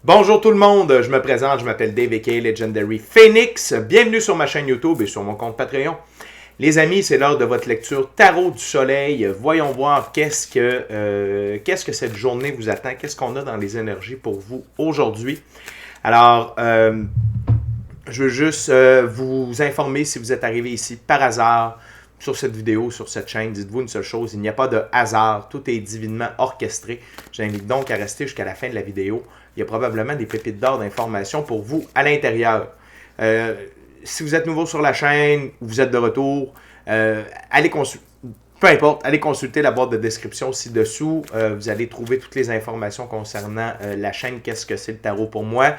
Bonjour tout le monde, je me présente, je m'appelle Dave aka Legendary Phoenix. Bienvenue sur ma chaîne YouTube et sur mon compte Patreon. Les amis, c'est l'heure de votre lecture Tarot du Soleil. Voyons voir qu'est-ce que cette journée vous attend, qu'est-ce qu'on a dans les énergies pour vous aujourd'hui. Alors, je veux juste vous informer si vous êtes arrivé ici par hasard sur cette vidéo, sur cette chaîne. Dites-vous une seule chose, il n'y a pas de hasard, tout est divinement orchestré. J'invite donc à rester jusqu'à la fin de la vidéo. Il y a probablement des pépites d'or d'informations pour vous à l'intérieur. Si vous êtes nouveau sur la chaîne ou vous êtes de retour, allez consulter. Peu importe, allez consulter la boîte de description ci-dessous. Vous allez trouver toutes les informations concernant la chaîne. Qu'est-ce que c'est le tarot pour moi?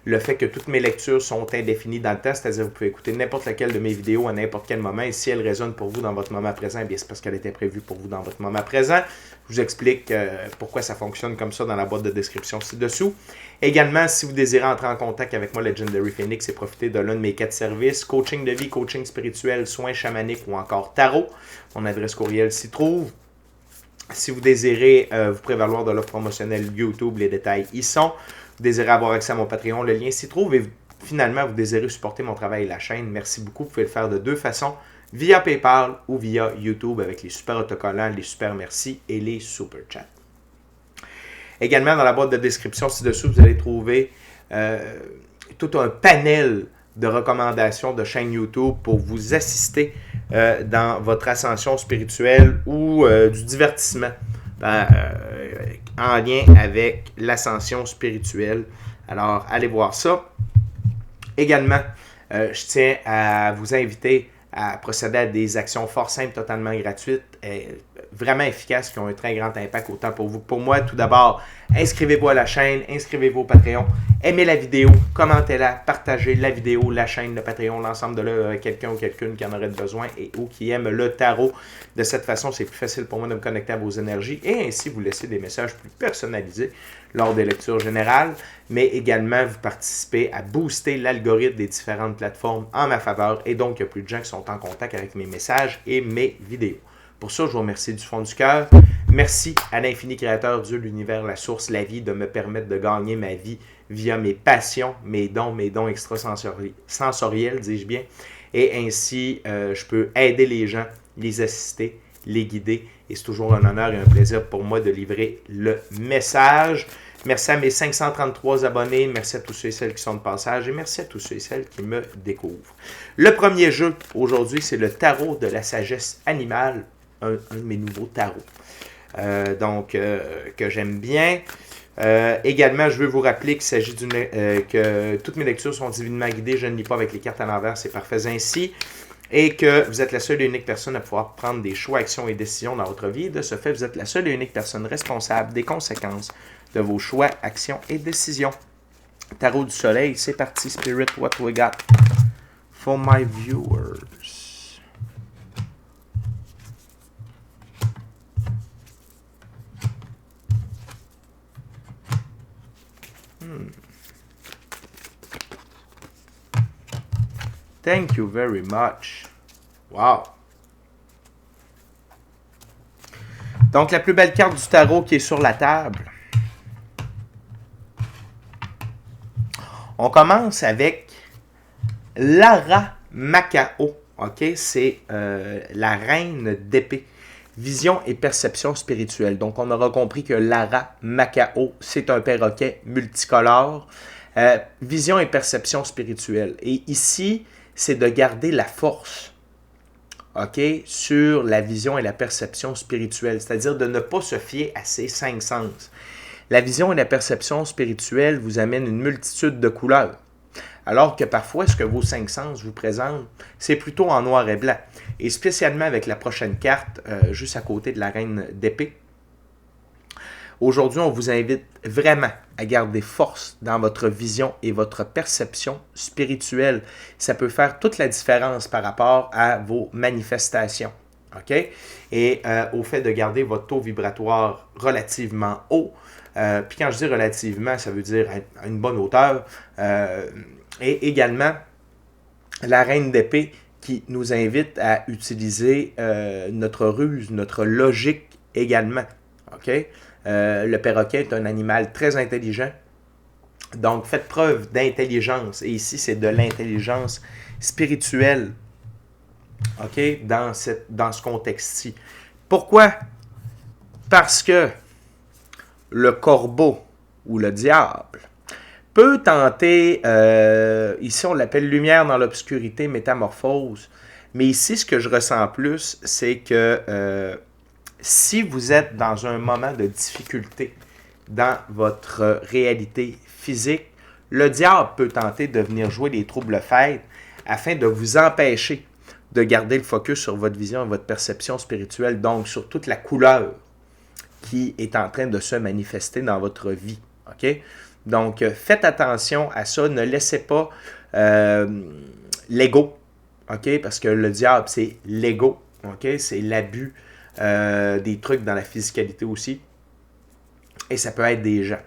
Le fait que toutes mes lectures sont indéfinies dans le temps, c'est-à-dire que vous pouvez écouter n'importe laquelle de mes vidéos à n'importe quel moment. Et si elle résonne pour vous dans votre moment présent, bien c'est parce qu'elle était prévue pour vous dans votre moment présent. Je vous explique pourquoi ça fonctionne comme ça dans la boîte de description ci-dessous. Également, si vous désirez entrer en contact avec moi, Legendary Phoenix, et profiter de l'un de mes 4 services, coaching de vie, coaching spirituel, soins chamaniques ou encore tarot, mon adresse courriel s'y trouve. Si vous désirez vous prévaloir de l'offre promotionnelle YouTube, les détails y sont. Vous désirez avoir accès à mon Patreon, le lien s'y trouve. Et finalement, vous désirez supporter mon travail et la chaîne, merci beaucoup. Vous pouvez le faire de deux façons, via PayPal ou via YouTube avec les super autocollants, les super merci et les super chats. Également, dans la boîte de description ci-dessous, vous allez trouver tout un panel de recommandations de chaînes YouTube pour vous assister dans votre ascension spirituelle ou du divertissement en lien avec l'ascension spirituelle. Alors, allez voir ça. Également, je tiens à vous inviter à procéder à des actions fort simples, totalement gratuites, vraiment efficaces, qui ont un très grand impact autant pour vous que pour moi. Tout d'abord, inscrivez-vous à la chaîne, inscrivez-vous au Patreon, aimez la vidéo, commentez-la, partagez la vidéo, la chaîne, le Patreon, l'ensemble de là, quelqu'un ou quelqu'une qui en aurait besoin et ou qui aime le tarot. De cette façon, c'est plus facile pour moi de me connecter à vos énergies et ainsi vous laisser des messages plus personnalisés lors des lectures générales, mais également vous participez à booster l'algorithme des différentes plateformes en ma faveur et donc il y a plus de gens qui sont en contact avec mes messages et mes vidéos. Pour ça, je vous remercie du fond du cœur. Merci à l'infini créateur, Dieu, l'univers, la source, la vie, de me permettre de gagner ma vie via mes passions, mes dons extrasensoriels, dis-je bien. Et ainsi, je peux aider les gens, les assister, les guider. Et c'est toujours un honneur et un plaisir pour moi de livrer le message. Merci à mes 533 abonnés, merci à tous ceux et celles qui sont de passage et merci à tous ceux et celles qui me découvrent. Le premier jeu aujourd'hui, c'est le tarot de la sagesse animale, un de mes nouveaux tarots. Que j'aime bien. Également, je veux vous rappeler qu'il s'agit que toutes mes lectures sont divinement guidées. Je ne lis pas avec les cartes à l'envers, c'est parfait ainsi. Et que vous êtes la seule et unique personne à pouvoir prendre des choix, actions et décisions dans votre vie. De ce fait, vous êtes la seule et unique personne responsable des conséquences de vos choix, actions et décisions. Tarot du Soleil, c'est parti. Spirit, what we got for my viewers? Thank you very much. Wow. Donc, la plus belle carte du tarot qui est sur la table. On commence avec Lara Macao. OK? C'est la reine d'épée. Vision et perception spirituelle. Donc, on aura compris que Lara Macao, c'est un perroquet multicolore. Vision et perception spirituelle. Et ici, c'est de garder la force, OK, sur la vision et la perception spirituelle, c'est-à-dire de ne pas se fier à ces 5 sens. La vision et la perception spirituelle vous amènent une multitude de couleurs, alors que parfois, ce que vos 5 sens vous présentent, c'est plutôt en noir et blanc. Et spécialement avec la prochaine carte, juste à côté de la reine d'épée, aujourd'hui, on vous invite vraiment à garder force dans votre vision et votre perception spirituelle. Ça peut faire toute la différence par rapport à vos manifestations. OK? Et au fait de garder votre taux vibratoire relativement haut. Puis quand je dis relativement, ça veut dire à une bonne hauteur. Et également, la reine d'épée qui nous invite à utiliser notre ruse, notre logique également. OK? Le perroquet est un animal très intelligent Donc, faites preuve d'intelligence. Et ici, c'est de l'intelligence spirituelle, OK, dans ce contexte-ci. Pourquoi? Parce que le corbeau ou le diable peut tenter, ici on l'appelle lumière dans l'obscurité, métamorphose, mais ici ce que je ressens plus, c'est que si vous êtes dans un moment de difficulté dans votre réalité physique, le diable peut tenter de venir jouer des troubles-fêtes afin de vous empêcher de garder le focus sur votre vision et votre perception spirituelle, donc sur toute la couleur qui est en train de se manifester dans votre vie. OK? Donc, faites attention à ça. Ne laissez pas l'ego. OK? Parce que le diable, c'est l'ego. OK? C'est l'abus des trucs dans la physicalité aussi. Et ça peut être des gens.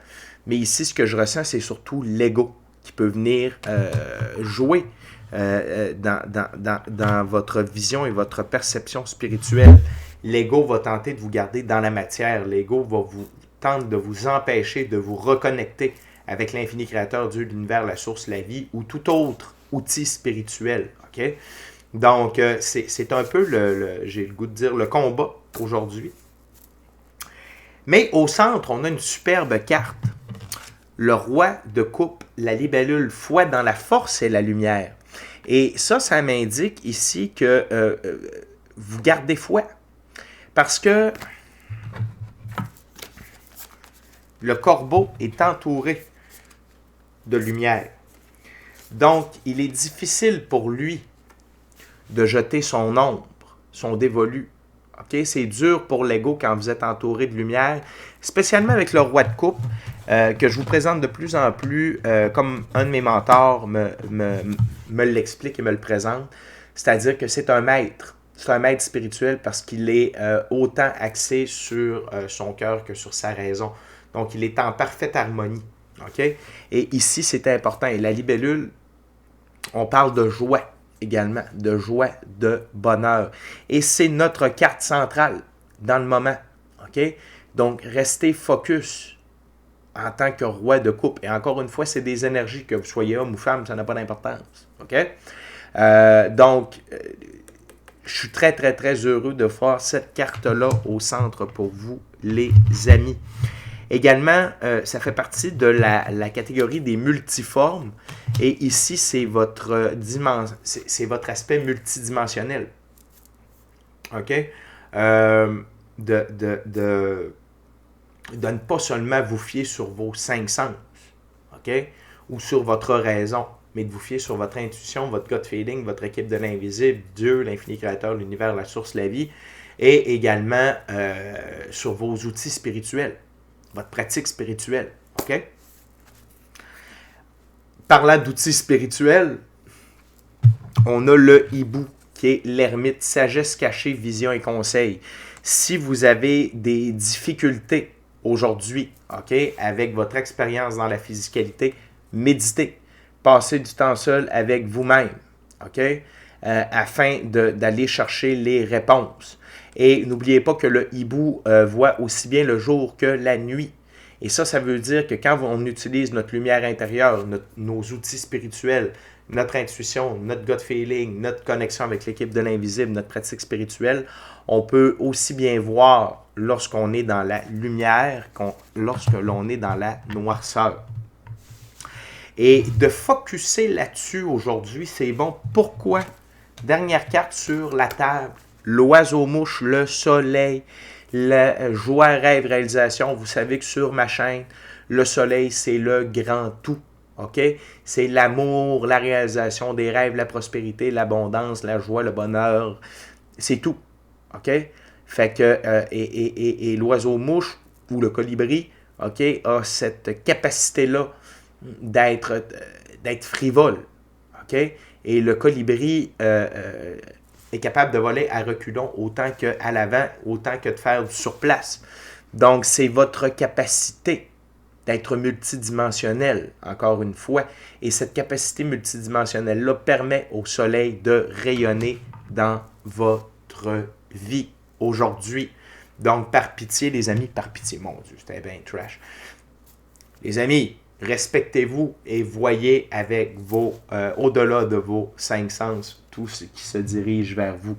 Mais ici, ce que je ressens, c'est surtout l'ego qui peut venir jouer dans votre vision et votre perception spirituelle. L'ego va tenter de vous garder dans la matière. L'ego va tenter de vous empêcher de vous reconnecter avec l'infini créateur, Dieu, l'univers, la source, la vie ou tout autre outil spirituel. OK? Donc, c'est un peu, j'ai le goût de dire, le combat aujourd'hui. Mais au centre, on a une superbe carte. Le roi de coupe, la libellule, foi dans la force et la lumière. Et ça m'indique ici que vous gardez foi. Parce que le corbeau est entouré de lumière. Donc, il est difficile pour lui de jeter son ombre, son dévolu. Okay? C'est dur pour l'ego quand vous êtes entouré de lumière, spécialement avec le roi de coupe, que je vous présente de plus en plus, comme un de mes mentors me l'explique et me le présente. C'est-à-dire que c'est un maître. C'est un maître spirituel parce qu'il est autant axé sur son cœur que sur sa raison. Donc, il est en parfaite harmonie. Okay? Et ici, c'est important. Et la libellule, on parle de joie également, de joie, de bonheur. Et c'est notre carte centrale dans le moment. Okay? Donc, restez focus en tant que roi de coupe. Et encore une fois, c'est des énergies, que vous soyez homme ou femme, ça n'a pas d'importance. Okay? Donc, je suis très, très, très heureux de voir cette carte-là au centre pour vous, les amis. Également, ça fait partie de la catégorie des multiformes. Et ici, c'est votre aspect multidimensionnel. OK? De ne pas seulement vous fier sur vos 5 sens. OK? Ou sur votre raison. Mais de vous fier sur votre intuition, votre gut feeling, votre équipe de l'invisible, Dieu, l'infini créateur, l'univers, la source, la vie, et également sur vos outils spirituels, votre pratique spirituelle. OK? Parlant d'outils spirituels, on a le hibou, qui est l'ermite, sagesse cachée, vision et conseil. Si vous avez des difficultés aujourd'hui, OK, avec votre expérience dans la physicalité, méditez. Passez du temps seul avec vous-même, OK? Afin d'aller chercher les réponses. Et n'oubliez pas que le hibou voit aussi bien le jour que la nuit. Et ça veut dire que quand on utilise notre lumière intérieure, nos outils spirituels, notre intuition, notre gut feeling, notre connexion avec l'équipe de l'invisible, notre pratique spirituelle, on peut aussi bien voir lorsqu'on est dans la lumière que lorsque l'on est dans la noirceur. Et de focusser là-dessus aujourd'hui, c'est bon. Pourquoi? Dernière carte sur la table. L'oiseau-mouche, le soleil, la joie, rêve, réalisation. Vous savez que sur ma chaîne, le soleil, c'est le grand tout. OK? C'est l'amour, la réalisation des rêves, la prospérité, l'abondance, la joie, le bonheur. C'est tout. OK? Fait que, et l'oiseau-mouche ou le colibri, OK, a cette capacité-là d'être frivole. OK? Et le colibri est capable de voler à reculons autant qu'à l'avant, autant que de faire du surplace. Donc, c'est votre capacité d'être multidimensionnel, encore une fois. Et cette capacité multidimensionnelle-là permet au soleil de rayonner dans votre vie aujourd'hui. Donc, par pitié, les amis, par pitié, mon Dieu, c'était bien trash. Les amis, Respectez-vous et voyez avec au-delà de vos 5 sens tout ce qui se dirige vers vous.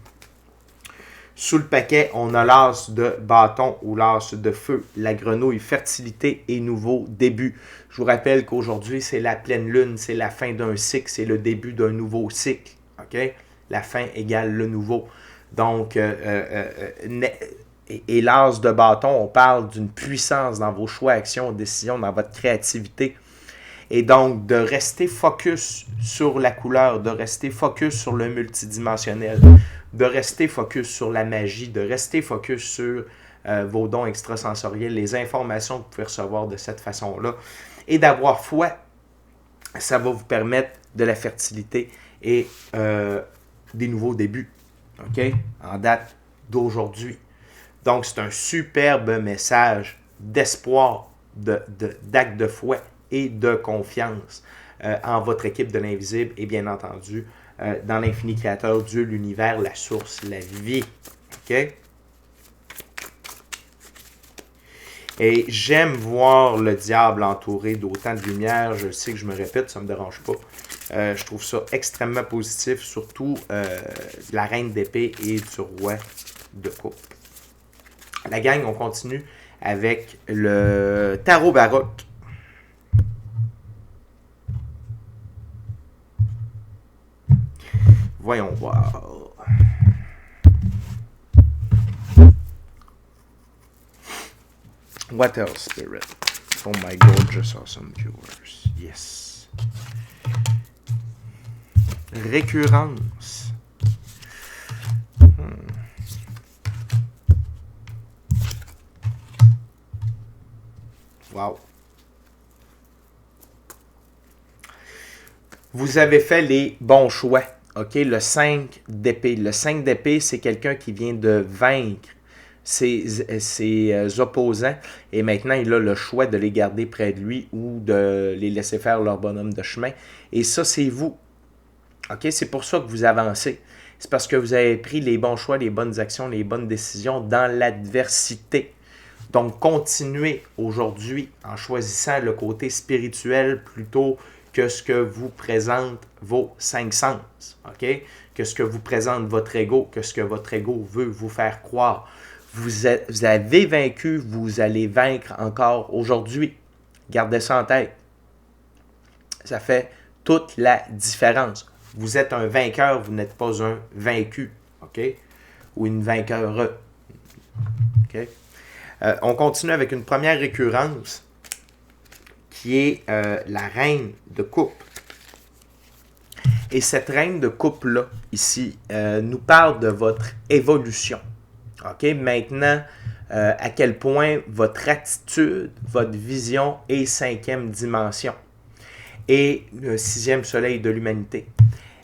Sous le paquet, on a l'as de bâton ou l'as de feu, la grenouille, fertilité et nouveau début. Je vous rappelle qu'aujourd'hui, c'est la pleine lune, c'est la fin d'un cycle, c'est le début d'un nouveau cycle. Okay? La fin égale le nouveau. Donc, et l'as de bâton, on parle d'une puissance dans vos choix, actions, décisions, dans votre créativité. Et donc, de rester focus sur la couleur, de rester focus sur le multidimensionnel, de rester focus sur la magie, de rester focus sur vos dons extrasensoriels, les informations que vous pouvez recevoir de cette façon-là. Et d'avoir foi, ça va vous permettre de la fertilité et des nouveaux débuts, OK? En date d'aujourd'hui. Donc, c'est un superbe message d'espoir, d'acte de foi et de confiance en votre équipe de l'invisible et bien entendu dans l'infini créateur, Dieu, l'univers, la source, la vie. OK? Et j'aime voir le diable entouré d'autant de lumière. Je sais que je me répète, ça ne me dérange pas. Je trouve ça extrêmement positif, surtout la reine d'épée et du roi de coupe. La gang, on continue avec le tarot baroque. Voyons voir. What else, Spirit? Oh my gorgeous awesome viewers. Yes. Récurrence. Wow. Vous avez fait les bons choix. OK? Le 5 d'épée. Le 5 d'épée, c'est quelqu'un qui vient de vaincre ses opposants et maintenant il a le choix de les garder près de lui ou de les laisser faire leur bonhomme de chemin. Et ça, c'est vous. OK? C'est pour ça que vous avancez. C'est parce que vous avez pris les bons choix, les bonnes actions, les bonnes décisions dans l'adversité. Donc, continuez aujourd'hui en choisissant le côté spirituel plutôt que ce que vous présente vos 5 sens, OK? Que ce que vous présente votre ego, que ce que votre ego veut vous faire croire. Vous avez vaincu, vous allez vaincre encore aujourd'hui. Gardez ça en tête. Ça fait toute la différence. Vous êtes un vainqueur, vous n'êtes pas un vaincu, OK? Ou une vainqueure, OK? On continue avec une première récurrence qui est la reine de coupe. Et cette reine de coupe-là, ici, nous parle de votre évolution. OK? Maintenant, à quel point votre attitude, votre vision est 5e dimension. Et le 6e soleil de l'humanité.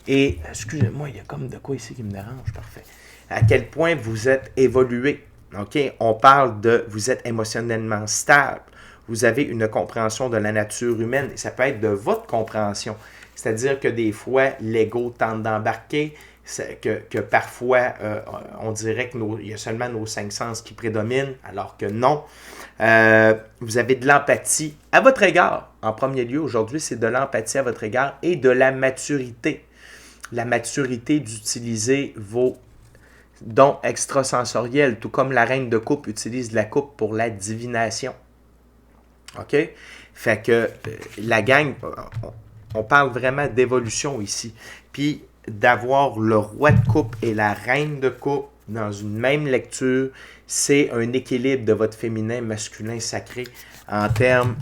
Et, excusez-moi, il y a comme de quoi ici qui me dérange, parfait. À quel point vous êtes évolué. OK? On parle de vous êtes émotionnellement stable. Vous avez une compréhension de la nature humaine. Et ça peut être de votre compréhension. C'est-à-dire que des fois, l'ego tente d'embarquer, que parfois, on dirait qu'il y a seulement nos 5 sens qui prédominent, alors que non. Vous avez de l'empathie à votre égard. En premier lieu, aujourd'hui, c'est de l'empathie à votre égard et de la maturité. La maturité d'utiliser vos dons extrasensoriels, tout comme la reine de coupe utilise la coupe pour la divination. OK? Fait que la gang, on parle vraiment d'évolution ici. Puis d'avoir le roi de coupe et la reine de coupe dans une même lecture, c'est un équilibre de votre féminin, masculin, sacré en termes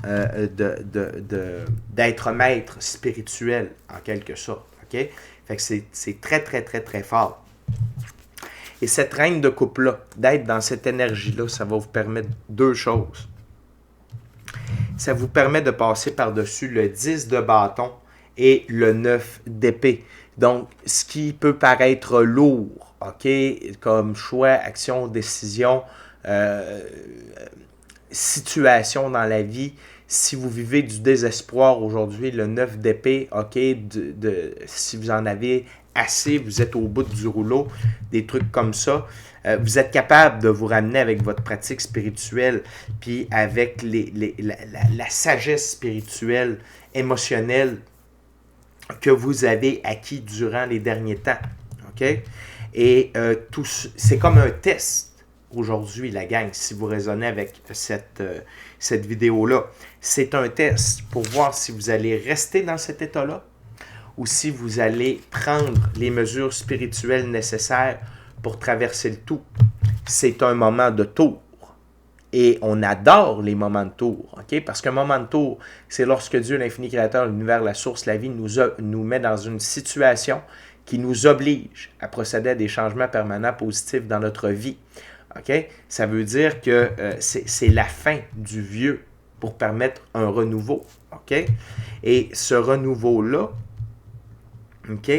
d'être maître spirituel, en quelque sorte. OK? Fait que c'est très, très, très, très fort. Et cette reine de coupe-là, d'être dans cette énergie-là, ça va vous permettre 2 choses. Ça vous permet de passer par-dessus le 10 de bâton et le 9 d'épée. Donc, ce qui peut paraître lourd, OK, comme choix, action, décision, situation dans la vie, Si vous vivez du désespoir aujourd'hui, le 9 d'épée, OK, si vous en avez assez, vous êtes au bout du rouleau, des trucs comme ça, vous êtes capable de vous ramener avec votre pratique spirituelle, puis avec la sagesse spirituelle, émotionnelle que vous avez acquis durant les derniers temps. OK? Et c'est comme un test aujourd'hui, la gang, si vous raisonnez avec cette vidéo-là. C'est un test pour voir si vous allez rester dans cet état-là ou si vous allez prendre les mesures spirituelles nécessaires pour traverser le tout. C'est un moment de tour. Et on adore les moments de tour, OK? Parce qu'un moment de tour, c'est lorsque Dieu, l'infini créateur, l'univers, la source, la vie, nous met dans une situation qui nous oblige à procéder à des changements permanents positifs dans notre vie. OK? Ça veut dire que c'est la fin du vieux pour permettre un renouveau. OK? Et ce renouveau-là, OK?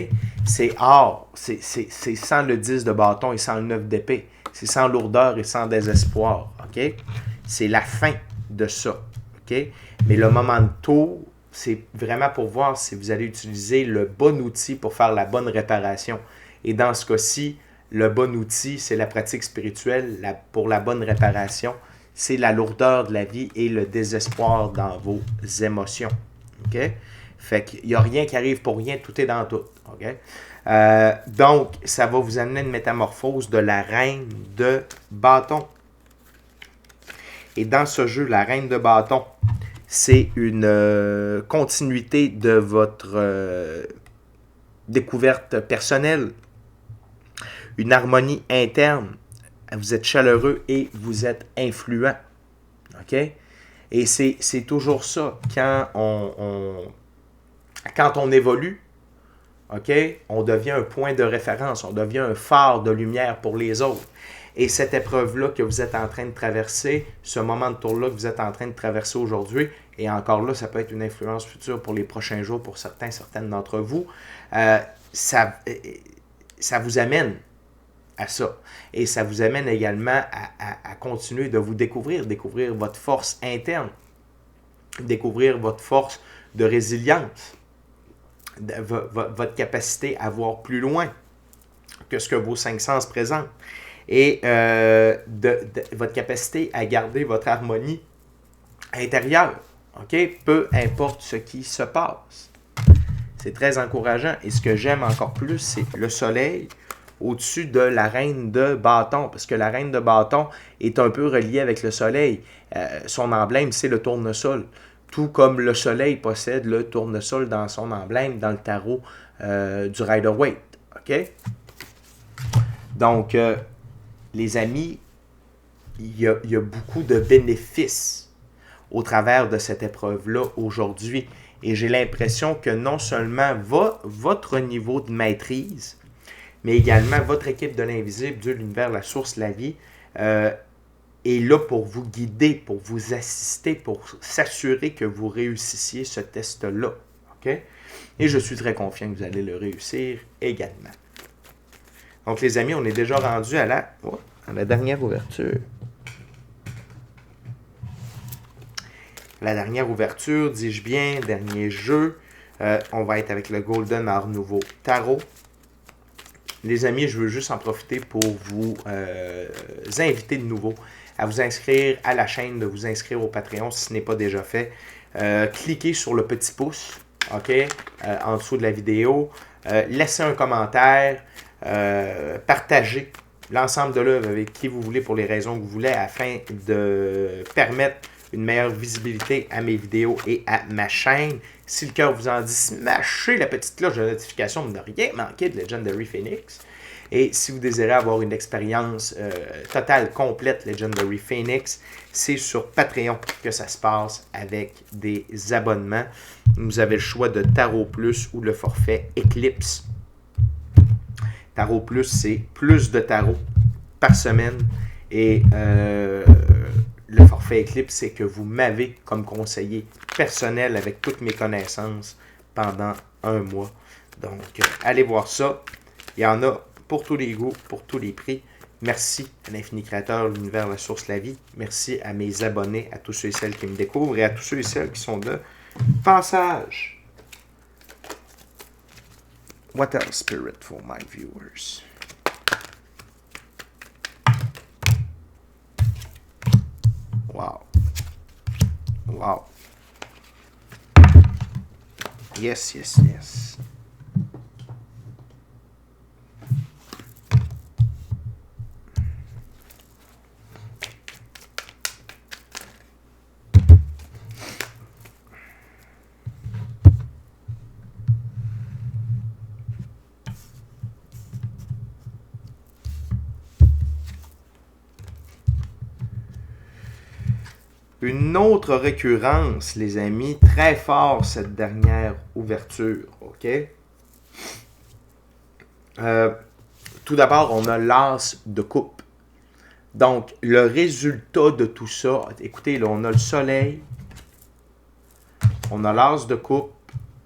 C'est sans le 10 de bâton et sans le 9 d'épée. C'est sans lourdeur et sans désespoir. OK? C'est la fin de ça. OK? Mais le moment de tour, c'est vraiment pour voir si vous allez utiliser le bon outil pour faire la bonne réparation. Et dans ce cas-ci, le bon outil, c'est la pratique spirituelle pour la bonne réparation. C'est la lourdeur de la vie et le désespoir dans vos émotions. OK? Fait qu'il n'y a rien qui arrive pour rien, tout est dans tout. OK? Donc, ça va vous amener une métamorphose de la reine de bâton. Et dans ce jeu, la reine de bâton, c'est une continuité de votre découverte personnelle, une harmonie interne. Vous êtes chaleureux et vous êtes influent. OK? Et c'est toujours ça. Quand on évolue, OK, on devient un point de référence, on devient un phare de lumière pour les autres. Et cette épreuve-là que vous êtes en train de traverser, ce moment de tour-là que vous êtes en train de traverser aujourd'hui, et encore là, ça peut être une influence future pour les prochains jours, pour certaines d'entre vous, ça vous amène à ça. Et ça vous amène également à continuer de vous découvrir votre force interne, découvrir votre force de résilience, votre capacité à voir plus loin que ce que vos cinq sens présentent. Et votre capacité à garder votre harmonie intérieure, OK? Peu importe ce qui se passe. C'est très encourageant. Et ce que j'aime encore plus, c'est le soleil au-dessus de la reine de bâton. Parce que la reine de bâton est un peu reliée avec le soleil. Son emblème, c'est le tournesol. Tout comme le soleil possède le tournesol dans son emblème, dans le tarot du Rider-Waite. OK? Donc, les amis, il y a beaucoup de bénéfices au travers de cette épreuve-là aujourd'hui. Et j'ai l'impression que non seulement votre niveau de maîtrise, mais également votre équipe de l'invisible, Dieu, l'univers, la source, la vie, est là pour vous guider, pour vous assister, pour s'assurer que vous réussissiez ce test-là. OK? Et je suis très confiant que vous allez le réussir également. Donc, les amis, on est déjà rendu à la dernière ouverture. La dernière ouverture, dis-je bien, dernier jeu. On va être avec le Golden Art Nouveau Tarot. Les amis, je veux juste en profiter pour vous inviter de nouveau à vous inscrire à la chaîne, de vous inscrire au Patreon si ce n'est pas déjà fait. Cliquez sur le petit pouce, OK, en dessous de la vidéo. Laissez un commentaire. Partagez l'ensemble de l'œuvre avec qui vous voulez pour les raisons que vous voulez afin de permettre une meilleure visibilité à mes vidéos et à ma chaîne. Si le cœur vous en dit, smashez la petite cloche de notification pour ne rien manquer de Legendary Phoenix. Et si vous désirez avoir une expérience totale, complète Legendary Phoenix, c'est sur Patreon que ça se passe avec des abonnements. Vous avez le choix de Tarot Plus ou le forfait Eclipse. Tarot Plus, c'est plus de tarot par semaine. Et le forfait Eclipse, c'est que vous m'avez comme conseiller personnel avec toutes mes connaissances pendant un mois. Donc, allez voir ça. Il y en a pour tous les goûts, pour tous les prix. Merci à l'infini créateur, l'univers, la source, la vie. Merci à mes abonnés, à tous ceux et celles qui me découvrent et à tous ceux et celles qui sont de passage. What else, Spirit, for my viewers? Wow. Wow. Yes, yes, yes. Une autre récurrence, les amis, très fort cette dernière ouverture, ok? Tout d'abord, on a l'as de coupe. Donc, le résultat de tout ça, écoutez, là, on a le soleil, on a l'as de coupe,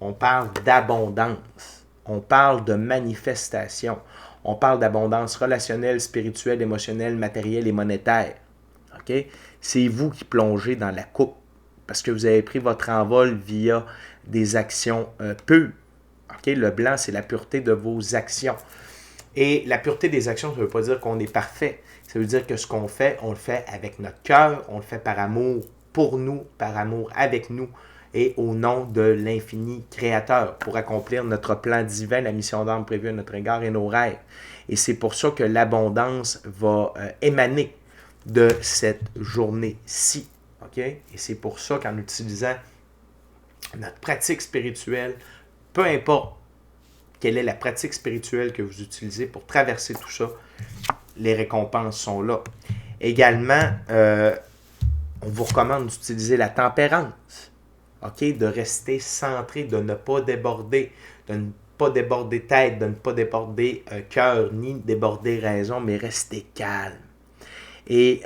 on parle d'abondance, on parle de manifestation, on parle d'abondance relationnelle, spirituelle, émotionnelle, matérielle et monétaire. Okay? C'est vous qui plongez dans la coupe parce que vous avez pris votre envol via des actions pures. Okay? Le blanc, c'est la pureté de vos actions. Et la pureté des actions, ça ne veut pas dire qu'on est parfait. Ça veut dire que ce qu'on fait, on le fait avec notre cœur, on le fait par amour pour nous, par amour avec nous et au nom de l'infini créateur pour accomplir notre plan divin, la mission d'âme prévue à notre égard et nos rêves. Et c'est pour ça que l'abondance va émaner de cette journée-ci. Okay? Et c'est pour ça qu'en utilisant notre pratique spirituelle, peu importe quelle est la pratique spirituelle que vous utilisez pour traverser tout ça, les récompenses sont là. Également, on vous recommande d'utiliser la tempérance, okay? De rester centré, de ne pas déborder, de ne pas déborder tête, de ne pas déborder cœur, ni déborder raison, mais rester calme. Et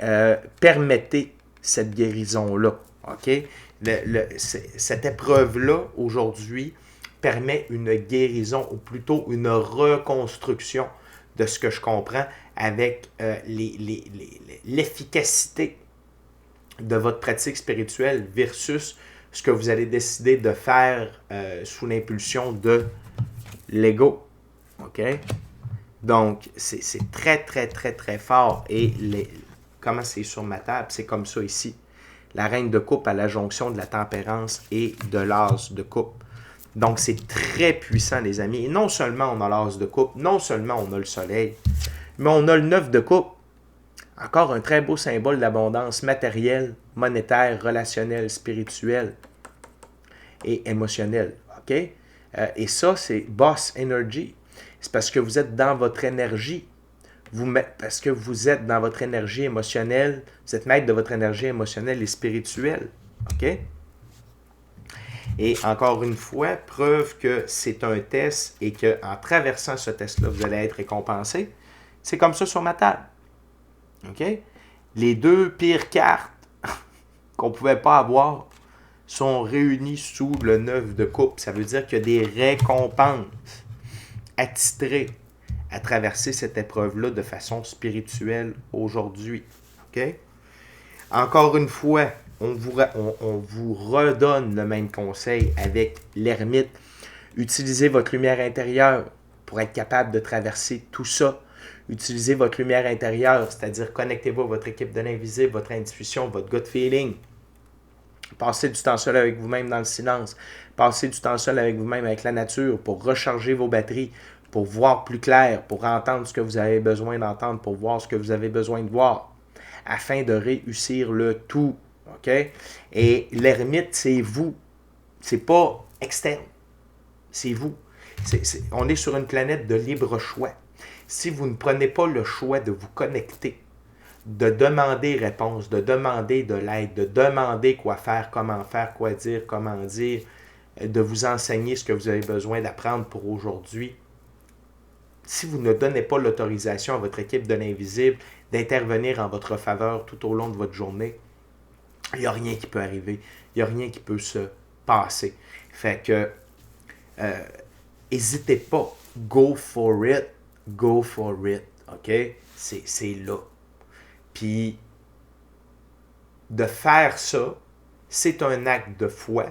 permettez cette guérison-là. Okay? Cette épreuve-là, aujourd'hui, permet une guérison, ou plutôt une reconstruction de ce que je comprends avec l'efficacité de votre pratique spirituelle versus ce que vous allez décider de faire sous l'impulsion de l'ego. OK? Donc, c'est très, très, très, très fort. Et comment c'est sur ma table? C'est comme ça ici. La reine de coupe à la jonction de la tempérance et de l'as de coupe. Donc, c'est très puissant, les amis. Et non seulement on a l'as de coupe, non seulement on a le soleil, mais on a le 9 de coupe. Encore un très beau symbole d'abondance matérielle, monétaire, relationnelle, spirituelle et émotionnelle. OK? Et ça, c'est Boss Energy. C'est parce que vous êtes dans votre énergie. Parce que vous êtes dans votre énergie émotionnelle. Vous êtes maître de votre énergie émotionnelle et spirituelle. OK? Et encore une fois, preuve que c'est un test et qu'en traversant ce test-là, vous allez être récompensé. C'est comme ça sur ma table. OK? Les deux pires cartes qu'on ne pouvait pas avoir sont réunies sous le 9 de coupe. Ça veut dire qu'il y a des récompenses attitrées à traverser cette épreuve-là de façon spirituelle aujourd'hui. OK? Encore une fois, on vous redonne le même conseil avec l'ermite. Utilisez votre lumière intérieure pour être capable de traverser tout ça. Utilisez votre lumière intérieure, c'est-à-dire connectez-vous à votre équipe de l'invisible, votre intuition, votre gut feeling. Passez du temps seul avec vous-même dans le silence. Passez du temps seul avec vous-même avec la nature pour recharger vos batteries, pour voir plus clair, pour entendre ce que vous avez besoin d'entendre, pour voir ce que vous avez besoin de voir, afin de réussir le tout. OK? Et l'ermite, c'est vous. C'est pas externe. C'est vous. On est sur une planète de libre choix. Si vous ne prenez pas le choix de vous connecter, de demander réponse, de demander de l'aide, de demander quoi faire, quoi dire, comment dire, de vous enseigner ce que vous avez besoin d'apprendre pour aujourd'hui, si vous ne donnez pas l'autorisation à votre équipe de l'invisible d'intervenir en votre faveur tout au long de votre journée, il n'y a rien qui peut arriver. Il n'y a rien qui peut se passer. Fait que, n'hésitez pas. Go for it. Go for it. OK? C'est là. Puis, de faire ça, c'est un acte de foi.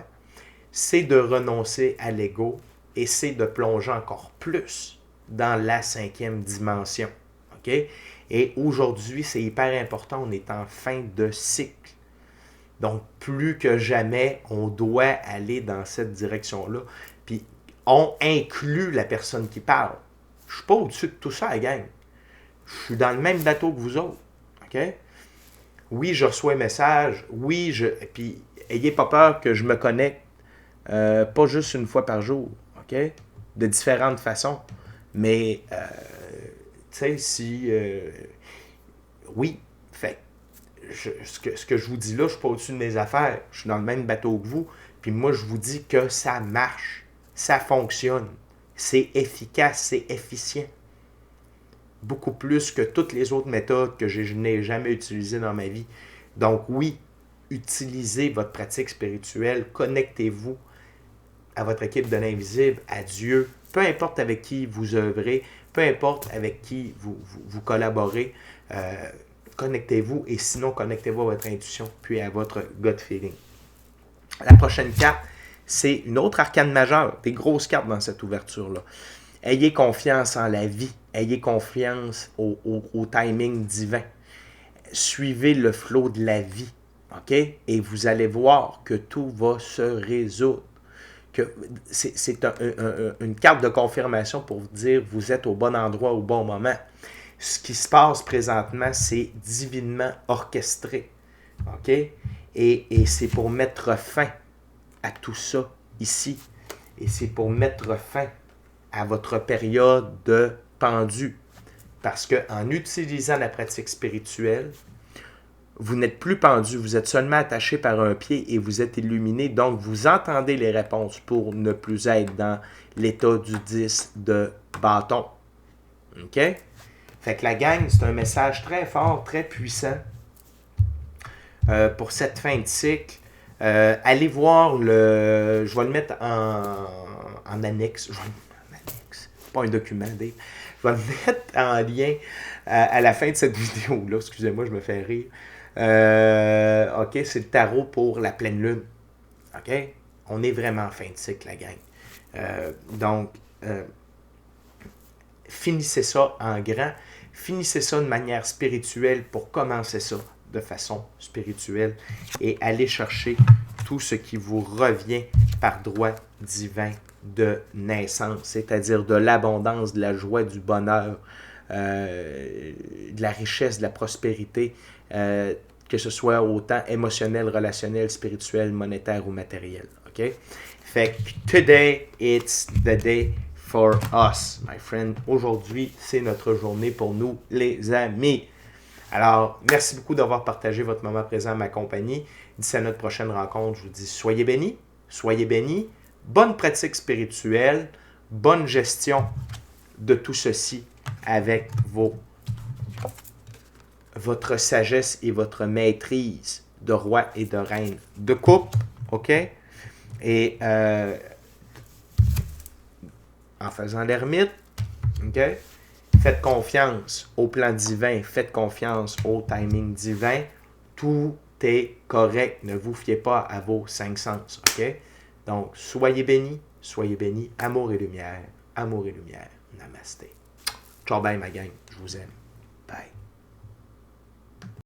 C'est de renoncer à l'ego et c'est de plonger encore plus dans la 5e dimension. OK? Et aujourd'hui, c'est hyper important, on est en fin de cycle. Donc, plus que jamais, on doit aller dans cette direction-là. Puis, on inclut la personne qui parle. Je ne suis pas au-dessus de tout ça, la gang. Je suis dans le même bateau que vous autres. OK? Oui, je reçois un message. Oui, puis, ayez pas peur que je me connecte pas juste une fois par jour. OK? De différentes façons. Mais, tu sais, si... oui, fait ce que je vous dis là, je ne suis pas au-dessus de mes affaires. Je suis dans le même bateau que vous. Puis moi, je vous dis que ça marche. Ça fonctionne. C'est efficace, c'est efficient. Beaucoup plus que toutes les autres méthodes que je n'ai jamais utilisées dans ma vie. Donc oui, utilisez votre pratique spirituelle. Connectez-vous à votre équipe de l'invisible, à Dieu. Peu importe avec qui vous œuvrez, peu importe avec qui vous collaborez. Connectez-vous et sinon, connectez-vous à votre intuition puis à votre gut feeling. La prochaine carte, c'est une autre arcane majeure, des grosses cartes dans cette ouverture-là. Ayez confiance en la vie, ayez confiance au timing divin. Suivez le flot de la vie, OK? Et vous allez voir que tout va se résoudre. C'est une carte de confirmation pour vous dire que vous êtes au bon endroit au bon moment. Ce qui se passe présentement, c'est divinement orchestré. OK? Et c'est pour mettre fin à tout ça ici. Et c'est pour mettre fin à votre période de pendu. Parce qu'en utilisant la pratique spirituelle, vous n'êtes plus pendu, vous êtes seulement attaché par un pied et vous êtes illuminé. Donc, vous entendez les réponses pour ne plus être dans l'état du 10 de bâton. OK? Fait que la gang, c'est un message très fort, très puissant pour cette fin de cycle. Allez voir le... Je vais le mettre en annexe. Pas un document, Dave. Je vais le mettre en lien à la fin de cette vidéo-là. Excusez-moi, je me fais rire. OK, c'est le tarot pour la pleine lune. OK? On est vraiment en fin de cycle, la gang. Donc, finissez ça en grand. Finissez ça de manière spirituelle pour commencer ça de façon spirituelle et allez chercher tout ce qui vous revient par droit divin de naissance, c'est-à-dire de l'abondance, de la joie, du bonheur, de la richesse, de la prospérité, que ce soit autant émotionnel, relationnel, spirituel, monétaire ou matériel. OK? Fait que today, it's the day for us, my friend. Aujourd'hui, c'est notre journée pour nous, les amis. Alors, merci beaucoup d'avoir partagé votre moment présent à ma compagnie. D'ici à notre prochaine rencontre, je vous dis soyez bénis, bonne pratique spirituelle, bonne gestion de tout ceci avec votre sagesse et votre maîtrise de roi et de reine de coupe, OK? Et en faisant l'ermite, OK? Faites confiance au plan divin, faites confiance au timing divin. Tout est correct. Ne vous fiez pas à vos 5 sens. OK? Donc, soyez bénis, amour et lumière. Amour et lumière. Namasté. Ciao, bye, ma gang. Je vous aime.